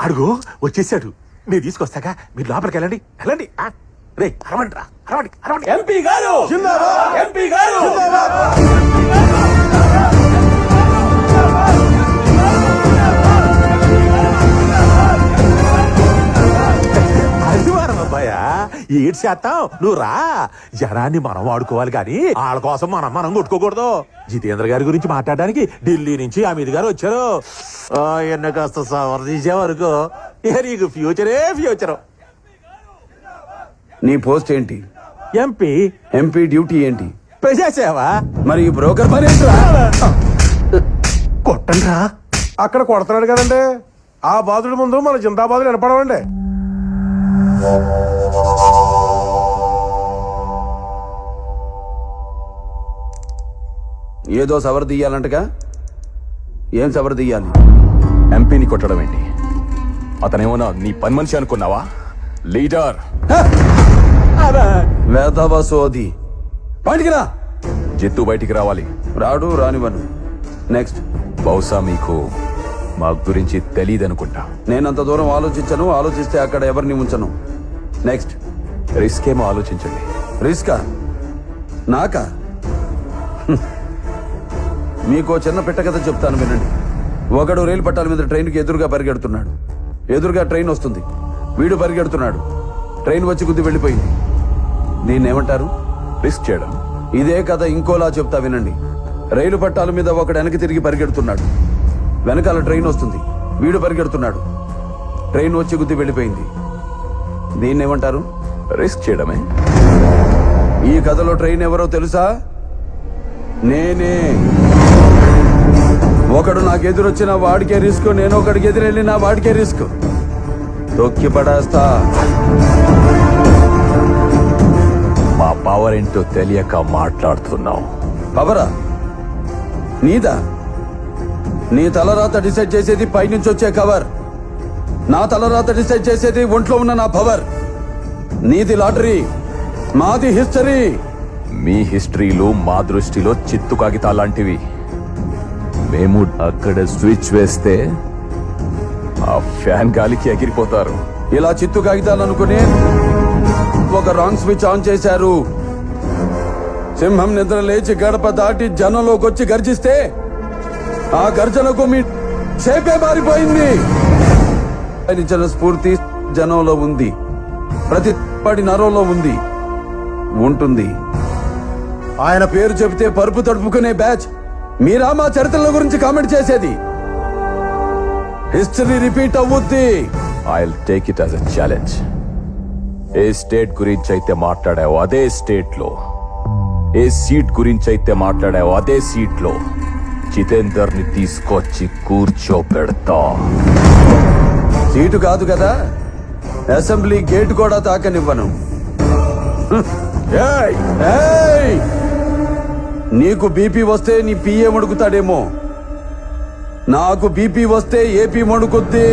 అడుగు వచ్చేసాడు. నేను తీసుకొస్తాగా, మీరు లోపలికి వెళ్ళండి. వెళ్ళండి రే, అరవండి రా, అరవండి అరవండి. ఎంపీ గారు ఎంపీ గారు అదివారం అబ్బాయా, ఏడు శాతం నువ్వు రా. జనాన్ని మనం వాడుకోవాలి కానీ వాళ్ళ కోసం మనం కొట్టుకోకూడదు. జితేంద్ర గారి గురించి మాట్లాడడానికి ఢిల్లీ నుంచి అమిత్ గారు వచ్చారు. ఎన్న కాస్త సవర్ తీసే వరకు ఇక నీకు ఫ్యూచరే ఫ్యూచరు. నీ పోస్ట్ ఏంటి? ఎంపీ. ఎంపీ డ్యూటీ ఏంటి? ప్రజాసేవ. మరి ఈ బ్రోకర్ పని ఏంట్రా? కొట్టండి రా. అక్కడ కొడుతున్నాడు కదండి, ఆ బాధుడి ముందు మన జిందాబాదులు వినపడవండి. ఏదో సవర్ తీయాలంటగా, ఏం సవర్ తీయాలి? ఎంపీని కొట్టడం ఏంటి? అతనేమన్నా నీ పని మనిషి అనుకున్నావా? లీడర్. వేదవ సోది. బయటికి రా. జిత్తు బయటికి రావాలి. రాడు, రానివ్వను. నెక్స్ట్. బహుశా మీకు మా గురించి తెలియదనుకుంటా. నేనంత దూరం ఆలోచించను, ఆలోచిస్తే అక్కడ ఎవరిని ఉంచను. నెక్స్ట్. రిస్క్ ఏమో ఆలోచించండి. రిస్కా? నాకా? మీకో చిన్న పెట్ట కథ చెప్తాను వినండి. ఒకడు రైలు పట్టాల మీద ట్రైన్కి ఎదురుగా పరిగెడుతున్నాడు. ఎదురుగా ట్రైన్ వస్తుంది, వీడు పరిగెడుతున్నాడు. ట్రైన్ వచ్చి గుద్ది వెళ్ళిపోయింది. దీన్ని ఏమంటారు? రిస్క్ చేయడం. ఇదే కథ ఇంకోలా చెప్తా వినండి. రైలు పట్టాల మీద ఒకడు వెనక్కి తిరిగి పరిగెడుతున్నాడు. వెనకాల ట్రైన్ వస్తుంది, వీడు పరిగెడుతున్నాడు. ట్రైన్ వచ్చి గుద్ది వెళ్ళిపోయింది. దీన్ని ఏమంటారు? రిస్క్ చేయడమే. ఈ కథలో ట్రైన్ ఎవరో తెలుసా? నేనే. ఒకడు నాకు ఎదురొచ్చిన వాడికే రిస్క్, నేను ఒకడికి ఎదురెళ్ళిన వాడికే రిస్క్. తొక్కి పడేస్తా. మా పవర్ ఏంటో తెలియక మాట్లాడుతున్నావు. పవరా? నీదా? నీ తలరాత డిసైడ్ చేసేది పైనుంచి వచ్చే కవర్. నా తలరాత డిసైడ్ చేసేది ఒంట్లో ఉన్న నా పవర్. నీది లాటరీ, మాది హిస్టరీ. మీ హిస్టరీలు మా దృష్టిలో చిత్తు కాగితాలు లాంటివి. మేము అక్కడ స్విచ్ వేస్తే ఆ ఫ్యాన్ గాలికి ఎగిరిపోతారు. ఇలా చిత్తు కాగితాలు అనుకుని ఒక రాంగ్ స్విచ్ ఆన్ చేశారు. సింహం నిద్ర లేచి గడప దాటి జనంలోకి వచ్చి గర్జిస్తే ఆ గర్జనకు మీ చేపే మారిపోయింది. జన స్ఫూర్తి జనంలో ఉంది, ప్రతి పడి నరంలో ఉంది, ఉంటుంది. ఆయన పేరు చెబితే పరుపు తడుపుకునే బ్యాచ్ మీరా మా చరిత్రల గురించి కామెంట్ చేసేది? హిస్టరీ రిపీట్ అవుద్ది. I'll take it as a challenge. A state గురించి అయితే మాట్లాడావో అదే స్టేట్ లో, ఏ సీట్ గురించి అయితే మాట్లాడావో అదే సీట్ లో జితేందర్ ని తీసుకొచ్చి కూర్చోపెడతా. సీటు కాదు కదా, అసెంబ్లీ గేట్ కూడా తాకనివ్వను. ఏయ్, ఏయ్! నీకు బీపీ వస్తే నీ పిఏ మడుకుతాడేమో, నాకు బీపీ వస్తే ఏపీ మడుకుద్ది.